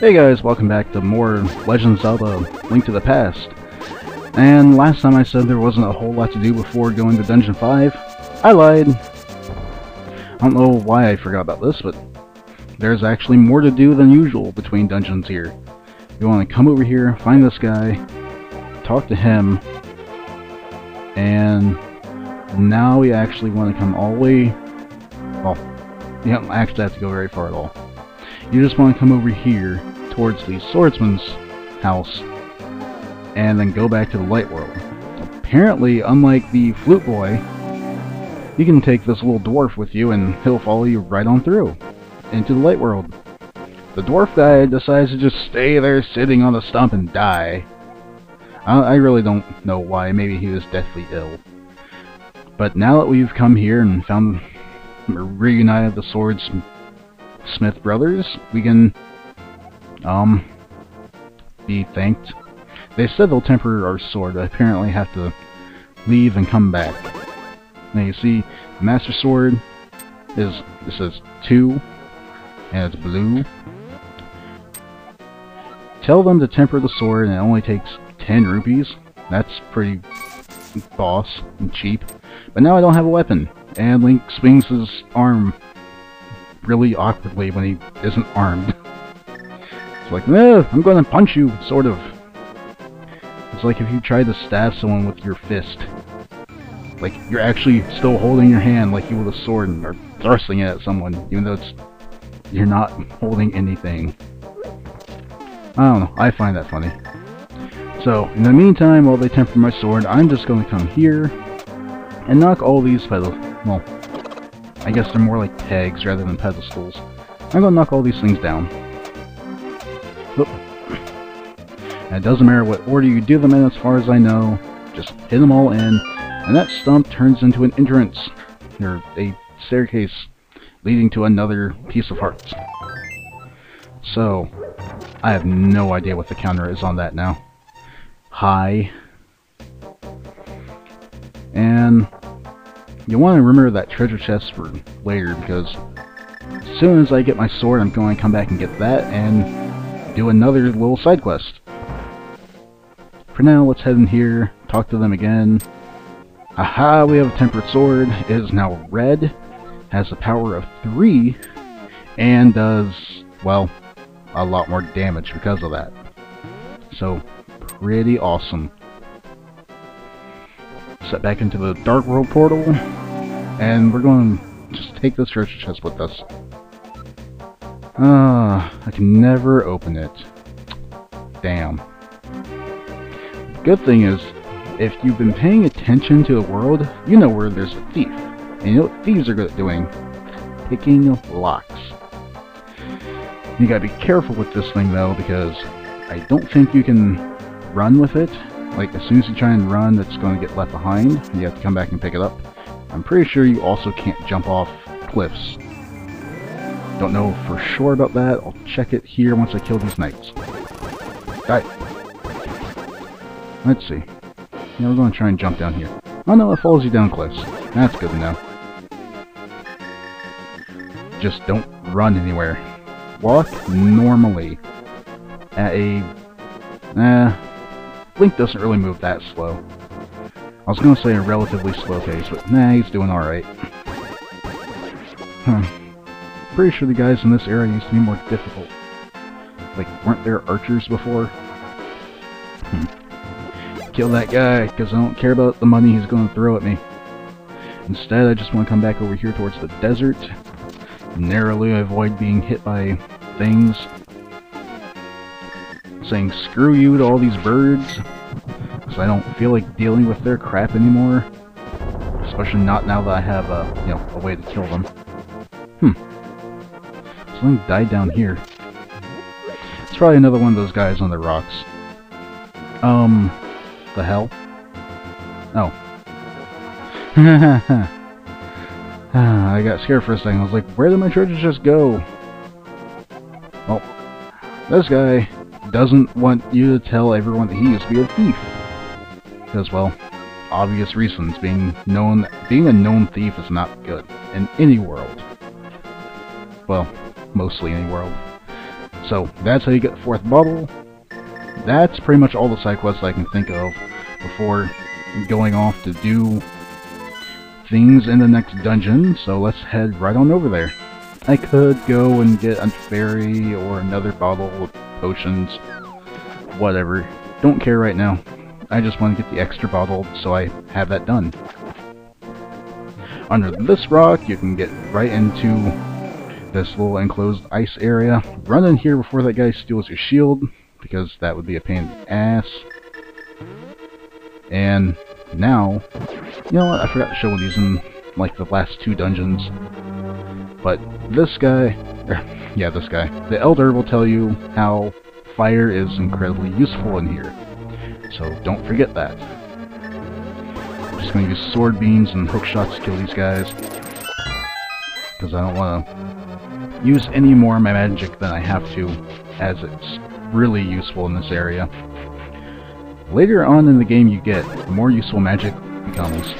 Hey guys, welcome back to more Legend of Zelda Link to the Past. And last time I said there wasn't a whole lot to do before going to Dungeon 5. I lied. I don't know why I forgot about this, but there's actually more to do than usual between dungeons here. You want to come over here, find this guy, talk to him, and now we actually want to come all the way... Well, you don't actually have to go very far at all. You just want to come over here towards the swordsman's house and then go back to the light world. Apparently, unlike the flute boy, you can take this little dwarf with you and he'll follow you right on through into the light world. The dwarf guy decides to just stay there sitting on the stump and die. I really don't know why. Maybe he was deathly ill. But now that we've come here and found reunited the Swordsmith brothers, we can be thanked. They said they'll temper our sword, but apparently have to leave and come back. Now you see, the Master Sword is, it says 2, and it's blue. Tell them to temper the sword and it only takes 10 rupees. That's pretty boss and cheap. But now I don't have a weapon, and Link swings his arm really awkwardly when he isn't armed. It's like, no, I'm gonna punch you, sort of. It's like if you tried to stab someone with your fist. Like, you're actually still holding your hand like you would a sword and are thrusting it at someone, even though you're not holding anything. I don't know, I find that funny. So, in the meantime, while they temper my sword, I'm just gonna come here and knock all these pedals. Well, I guess they're more like pegs rather than pedestals. I'm gonna knock all these things down. Oop. And it doesn't matter what order you do them in as far as I know. Just hit them all in, and that stump turns into an entrance, or a staircase leading to another piece of hearts. So, I have no idea what the counter is on that now. High. And you want to remember that treasure chest for later, because as soon as I get my sword, I'm going to come back and get that and do another little side quest. For now, let's head in here, talk to them again. Aha, we have a tempered sword. It is now red, has the power of 3, and does, well, a lot more damage because of that. So, pretty awesome. Set back into the Dark World portal, and we're going to just take this treasure chest with us. I can never open it. Damn. Good thing is, if you've been paying attention to the world, you know where there's a thief. And you know what thieves are good at doing? Picking locks. You gotta be careful with this thing though, because I don't think you can run with it. Like, as soon as you try and run, it's going to get left behind. You have to come back and pick it up. I'm pretty sure you also can't jump off cliffs. Don't know for sure about that. I'll check it here once I kill these knights. Die. Let's see. Now we're going to try and jump down here. Oh no, it follows you down cliffs. That's good to know. Just don't run anywhere. Walk normally. At a... Link doesn't really move that slow. I was going to say a relatively slow pace, but nah, he's doing alright. Pretty sure the guys in this area used to be more difficult. Like, weren't there archers before? Kill that guy, because I don't care about the money he's going to throw at me. Instead, I just want to come back over here towards the desert. Narrowly avoid being hit by things. Saying screw you to all these birds, because I don't feel like dealing with their crap anymore. Especially not now that I have a way to kill them. Something died down here. It's probably another one of those guys on the rocks. The hell? Oh. I got scared for a second. I was like, where did my treasure chest go? Oh, this guy doesn't want you to tell everyone that he used to be a thief. Because, well, obvious reasons. Being a known thief is not good in any world. Well, mostly any world. So that's how you get the 4th bottle. That's pretty much all the side quests I can think of before going off to do things in the next dungeon, so let's head right on over there. I could go and get a fairy or another bottle of potions, whatever. Don't care right now. I just want to get the extra bottle so I have that done. Under this rock, you can get right into this little enclosed ice area. Run in here before that guy steals your shield, because that would be a pain in the ass. And now, you know what, I forgot to show these in like the last 2 dungeons. But this guy, this guy, the Elder will tell you how fire is incredibly useful in here. So don't forget that. I'm just going to use sword beams and hook shots to kill these guys, because I don't want to use any more of my magic than I have to, as it's really useful in this area. Later on in the game you get more useful magic becomes.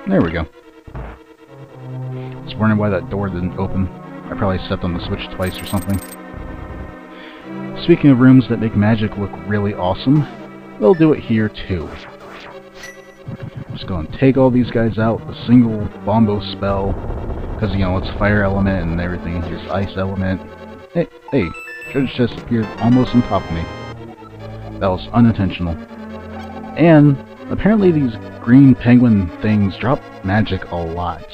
There we go. I was wondering why that door didn't open. I probably stepped on the switch twice or something. Speaking of rooms that make magic look really awesome, they'll do it here too. Just go and take all these guys out, a single bombo spell, because you know it's fire element and everything. Here's ice element. Hey, should just appeared almost on top of me. That was unintentional. And apparently these green penguin things drop magic a lot.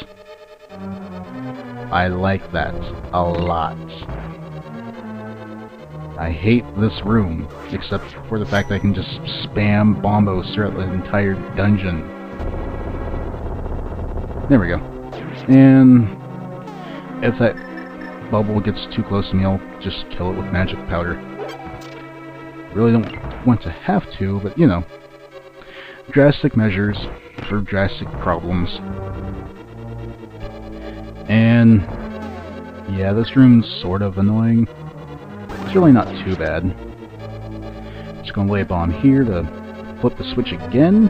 I like that a lot. I hate this room, except for the fact that I can just spam bombos throughout the entire dungeon. There we go. And if that bubble gets too close to me, I'll just kill it with magic powder. Really don't want to have to, but you know, drastic measures for drastic problems. And yeah, this room's sort of annoying. It's really not too bad. Just gonna lay a bomb here to flip the switch again.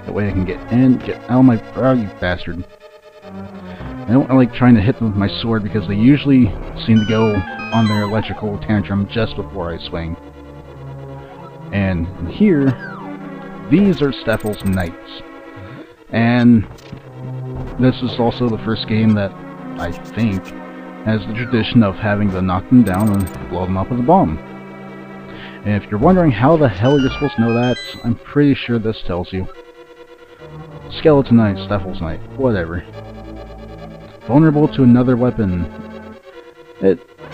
That way I can get in, get out of my... Oh, you bastard. I don't like trying to hit them with my sword because they usually seem to go on their electrical tantrum just before I swing. And here, these are Staffel's Knights. And this is also the first game that I think has the tradition of having to knock them down and blow them up with a bomb. And if you're wondering how the hell you're supposed to know that, I'm pretty sure this tells you. Skeleton Knight, Staffel's Knight, whatever. Vulnerable to another weapon.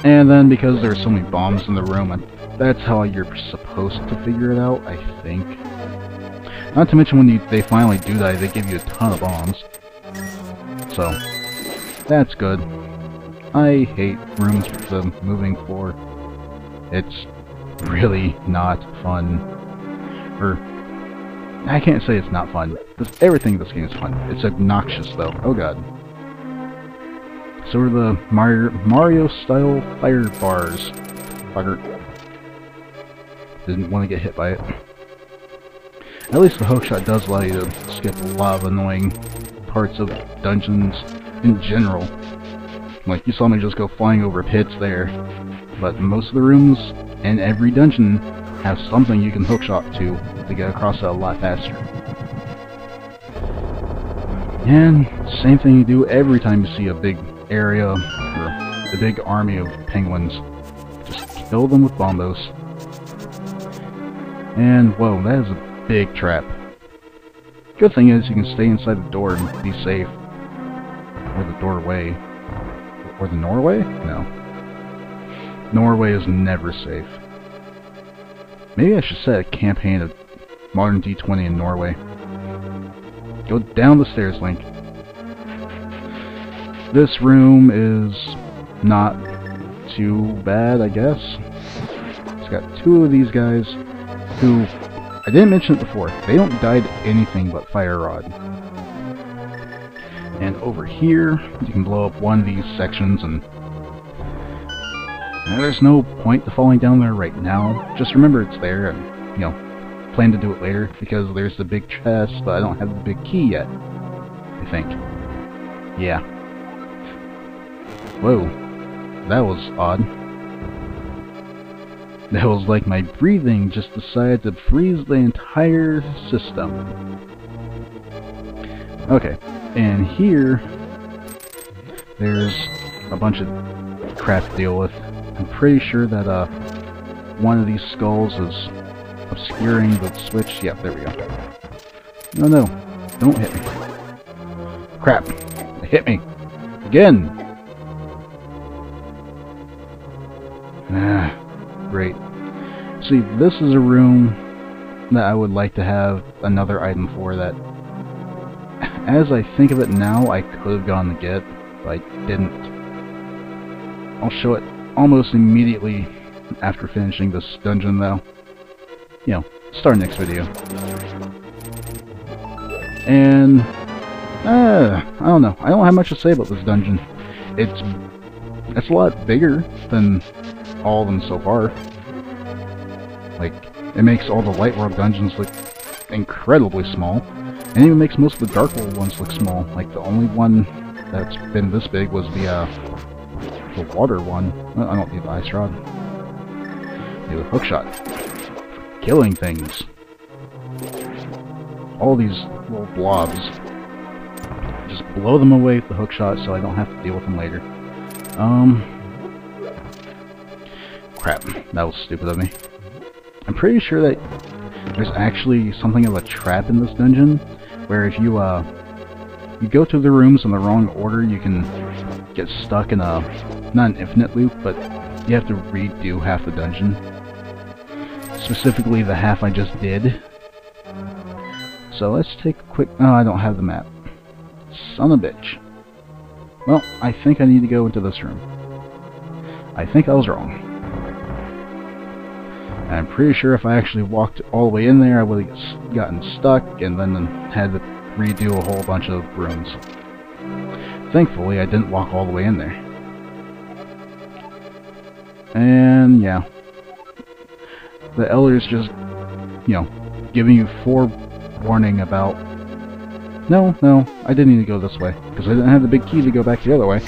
And then because there are so many bombs in the room, that's how you're supposed to figure it out, I think. Not to mention when they finally do die, they give you a ton of bombs. So, that's good. I hate rooms with the moving floor. It's really not fun. Or, I can't say it's not fun, because everything in this game is fun. It's obnoxious though. Oh god. So are the Mario-style fire bars. Bugger. Didn't want to get hit by it. At least the hookshot does allow you to skip a lot of annoying parts of dungeons in general. Like, you saw me just go flying over pits there. But most of the rooms in every dungeon have something you can hookshot to get across it a lot faster. And same thing you do every time you see a big area, or a big army of penguins. Just kill them with bombos. And, whoa, that is a big trap. Good thing is you can stay inside the door and be safe. Or the doorway. Or the Norway? No. Norway is never safe. Maybe I should set a campaign of modern D20 in Norway. Go down the stairs, Link. This room is not too bad, I guess. It's got 2 of these guys who, I didn't mention it before, they don't die to anything but fire rod. And over here, you can blow up one of these sections, and there's no point to falling down there right now. Just remember it's there, and, you know, plan to do it later, because there's the big chest, but I don't have the big key yet, I think. Yeah. Whoa. That was odd. That was like my breathing just decided to freeze the entire system. Okay, and here there's a bunch of crap to deal with. I'm pretty sure that one of these skulls is obscuring the switch. Yeah, there we go. No, no, don't hit me. Crap, it hit me. Again! Ah, great. See, this is a room that I would like to have another item for that, as I think of it now, I could have gone to get, but I didn't. I'll show it almost immediately after finishing this dungeon, though. You know, start next video. And I don't know. I don't have much to say about this dungeon. It's a lot bigger than all of them so far. Like, it makes all the Light World dungeons look incredibly small, and even makes most of the Dark World ones look small. Like, the only one that's been this big was the water one. I don't need the Ice Rod. I need a hookshot. Killing things. All these little blobs. Just blow them away with the hookshot so I don't have to deal with them later. Crap. That was stupid of me. I'm pretty sure that there's actually something of a trap in this dungeon, where if you go through the rooms in the wrong order, you can get stuck in a, not an infinite loop, but you have to redo half the dungeon. Specifically the half I just did. So let's take a quick... Oh, I don't have the map. Son of a bitch. Well, I think I need to go into this room. I think I was wrong. And I'm pretty sure if I actually walked all the way in there, I would have gotten stuck and then had to redo a whole bunch of rooms. Thankfully, I didn't walk all the way in there. And, yeah. The Elder's just, you know, giving you forewarning about... No, I didn't need to go this way, because I didn't have the big key to go back the other way.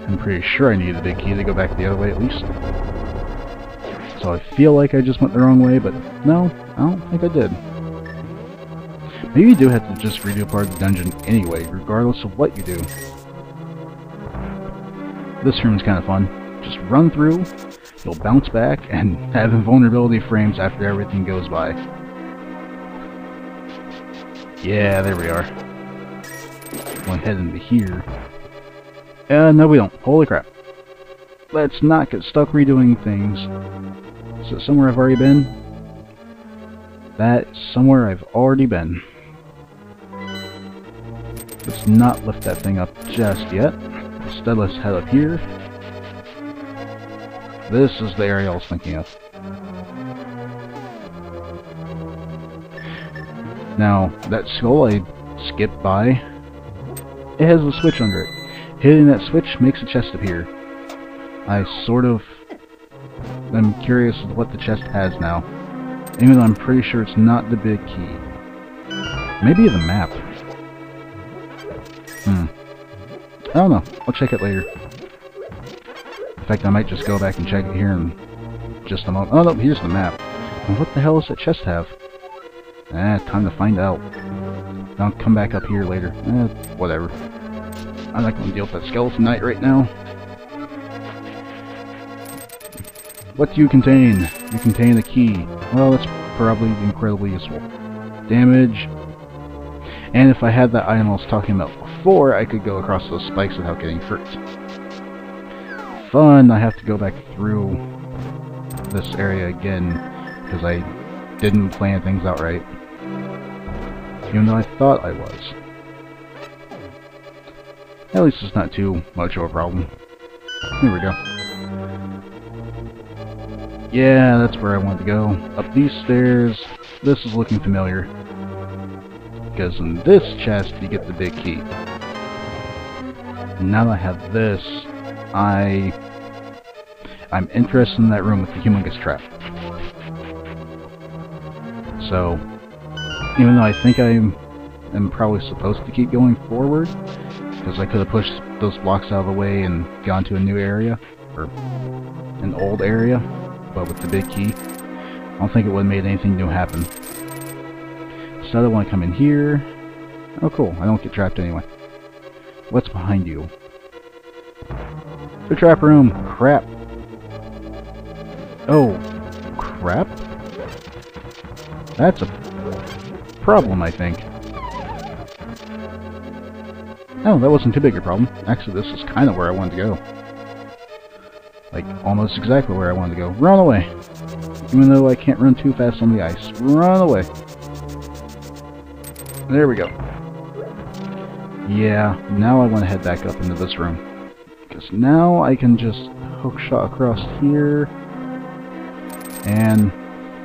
I'm pretty sure I needed the big key to go back the other way, at least. So I feel like I just went the wrong way, but no, I don't think I did. Maybe you do have to just redo part of the dungeon anyway, regardless of what you do. This room is kind of fun. Just run through, you'll bounce back, and have invulnerability frames after everything goes by. Yeah, there we are. We'll head into here. No we don't. Holy crap. Let's not get stuck redoing things. Is it somewhere I've already been? That is somewhere I've already been. Let's not lift that thing up just yet. Instead, let's head up here. This is the area I was thinking of. Now, that skull I skipped by, it has a switch under it. Hitting that switch makes a chest appear. I sort of am curious what the chest has now, even though I'm pretty sure it's not the big key. Maybe the map. I don't know. I'll check it later. In fact, I might just go back and check it here in just a moment. Oh no, here's the map. And what the hell does that chest have? Time to find out. I'll come back up here later. Whatever. I'm not going to deal with that skeleton knight right now. What do you contain? You contain a key. Well, that's probably incredibly useful. Damage. And if I had that item I was talking about before, I could go across those spikes without getting hurt. Fun! I have to go back through this area again, because I didn't plan things out right. Even though I thought I was. At least it's not too much of a problem. Here we go. Yeah, that's where I wanted to go. Up these stairs. This is looking familiar. Because in this chest, you get the big key. Now that I have this, I'm interested in that room with the humongous trap. So, even though I think I am probably supposed to keep going forward, because I could have pushed those blocks out of the way and gone to a new area, or an old area, but with the big key. I don't think it would have made anything new happen. So I want to come in here. Oh cool, I don't get trapped anyway. What's behind you? The trap room! Crap! Oh, crap? That's a problem, I think. Oh, that wasn't too big a problem. Actually, this is kind of where I wanted to go. Like, almost exactly where I wanted to go. Run away! Even though I can't run too fast on the ice. Run away! There we go. Yeah, now I want to head back up into this room. Because now I can just hookshot across here and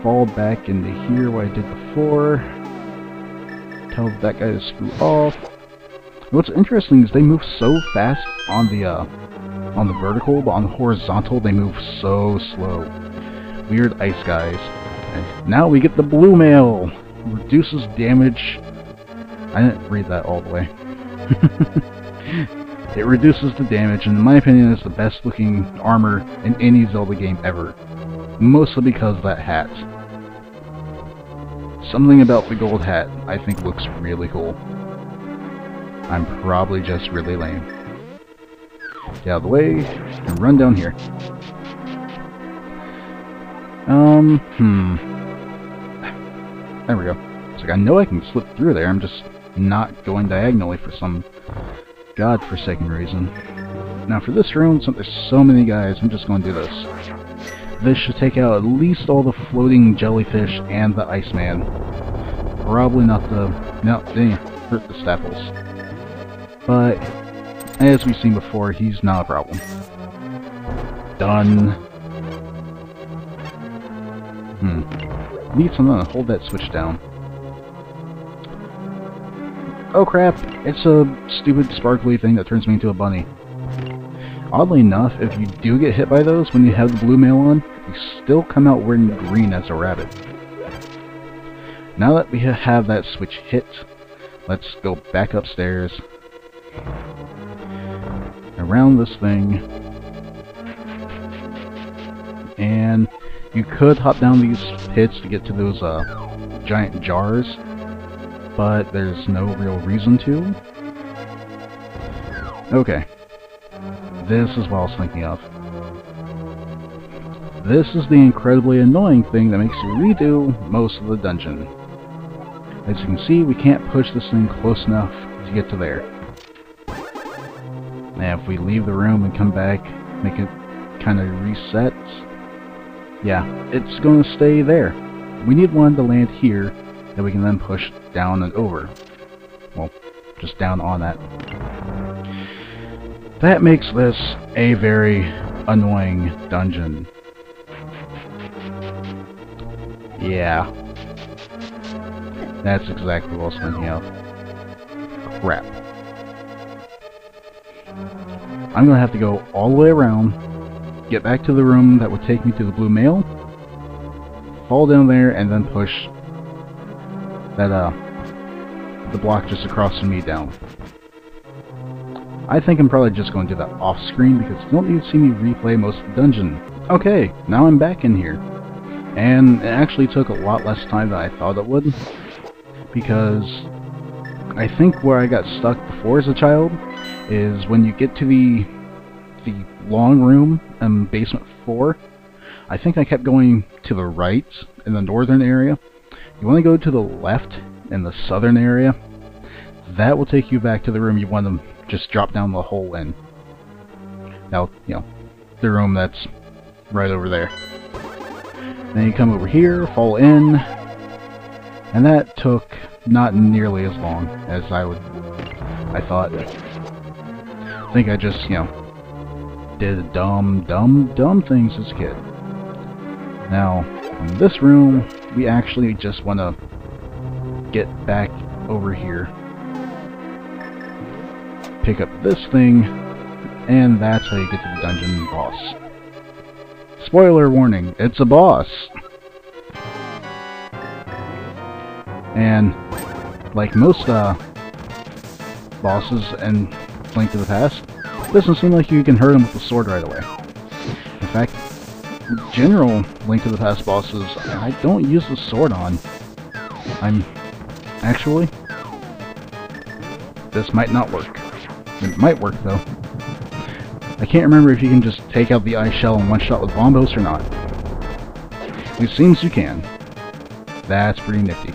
fall back into here where I did before. Tell that guy to screw off. What's interesting is they move so fast on the vertical, but on the horizontal they move so slow. Weird ice guys. And now we get the blue mail! Reduces damage. I didn't read that all the way. It reduces the damage, and in my opinion it's the best looking armor in any Zelda game ever. Mostly because of that hat. Something about the gold hat I think looks really cool. I'm probably just really lame. Get out of the way, and run down here. There we go. It's like I know I can slip through there, I'm just not going diagonally for some godforsaken reason. Now for this room, since there's so many guys, I'm just going to do this. This should take out at least all the floating jellyfish and the Iceman. Probably not the... no, they didn't hurt the Staffles. But, as we've seen before, he's not a problem. Done. Need something to hold that switch down. Oh crap, it's a stupid sparkly thing that turns me into a bunny. Oddly enough, if you do get hit by those when you have the blue mail on, you still come out wearing green as a rabbit. Now that we have that switch hit, let's go back upstairs. Around this thing. And you could hop down these pits to get to those giant jars, but there's no real reason to. Okay. This is what I was thinking of. This is the incredibly annoying thing that makes you redo most of the dungeon. As you can see, we can't push this thing close enough to get to there. Now if we leave the room and come back, make it kind of reset, yeah, it's going to stay there. We need one to land here that we can then push down and over. Well, just down on that. That makes this a very annoying dungeon. Yeah. That's exactly what I was thinking of. Crap. I'm gonna have to go all the way around, get back to the room that would take me to the blue mail, fall down there, and then push that, the block just across from me down. I think I'm probably just going to do that off-screen because you don't need to see me replay most of the dungeon. Okay, now I'm back in here. And it actually took a lot less time than I thought it would. Because I think where I got stuck before as a child is when you get to the long room in basement 4. I think I kept going to the right in the northern area. You want to go to the left in the southern area. That will take you back to the room you want to just drop down the hole in. Now, you know, the room that's right over there. Then you come over here, fall in, and that took not nearly as long as I thought. I think I just, you know, did dumb things as a kid. Now, in this room, we actually just want to get back over here. Pick up this thing, and that's how you get to the dungeon boss. Spoiler warning, it's a boss! And, like most bosses in Link to the Past, it doesn't seem like you can hurt him with the sword right away. In fact, general Link to the Past bosses, I don't use the sword on. Actually, this might not work. It might work, though. I can't remember if you can just take out the ice shell in one shot with bombos or not. It seems you can. That's pretty nifty.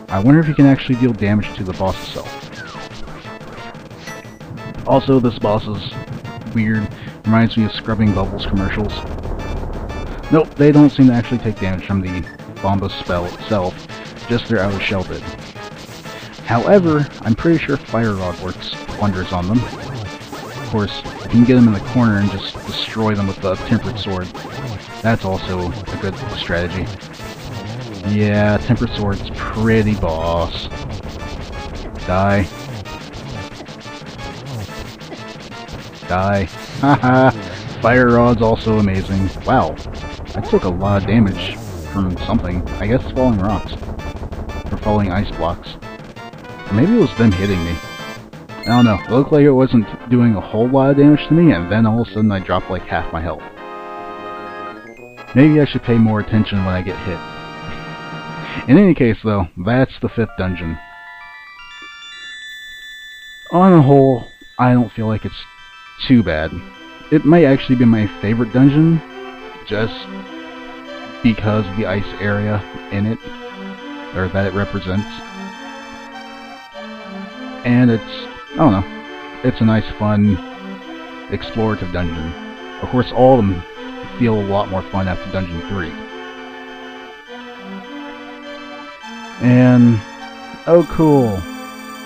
I wonder if you can actually deal damage to the boss itself. Also, this boss is weird. Reminds me of Scrubbing Bubbles commercials. Nope, they don't seem to actually take damage from the Bomba spell itself, just their outer shell did. However, I'm pretty sure Fire Rod works wonders on them. Of course, if you can get them in the corner and just destroy them with the Tempered Sword, that's also a good strategy. Yeah, Tempered Sword's pretty boss. Die. Die. Haha! Fire Rod's also amazing. Wow, I took a lot of damage from something. I guess falling rocks. Or falling ice blocks. Or maybe it was them hitting me. I don't know. It looked like it wasn't doing a whole lot of damage to me, and then all of a sudden I dropped like half my health. Maybe I should pay more attention when I get hit. In any case, though, that's the 5th dungeon. On the whole, I don't feel like it's too bad. It might actually be my favorite dungeon, just because of the ice area in it, or that it represents. And it's, I don't know, it's a nice, fun, explorative dungeon. Of course, all of them feel a lot more fun after Dungeon 3. And, oh cool,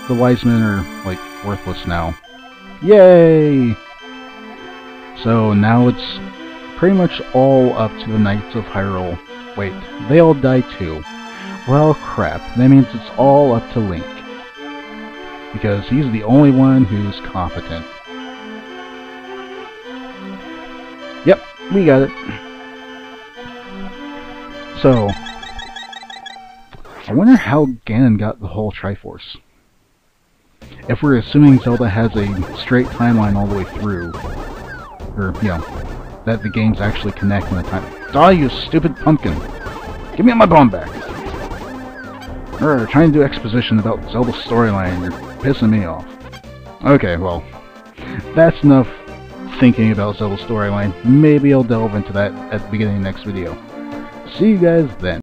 the wise men are, like, worthless now. Yay! So now it's pretty much all up to the Knights of Hyrule. Wait, they all died too. Well, crap, that means it's all up to Link. Because he's the only one who's competent. Yep, we got it. So, I wonder how Ganon got the whole Triforce. If we're assuming Zelda has a straight timeline all the way through, or, you know, that the games actually connect in the time. Die, you stupid pumpkin! Give me my bomb back! Trying to do exposition about Zelda's storyline and you're pissing me off. Okay, well, that's enough thinking about Zelda's storyline. Maybe I'll delve into that at the beginning of the next video. See you guys then.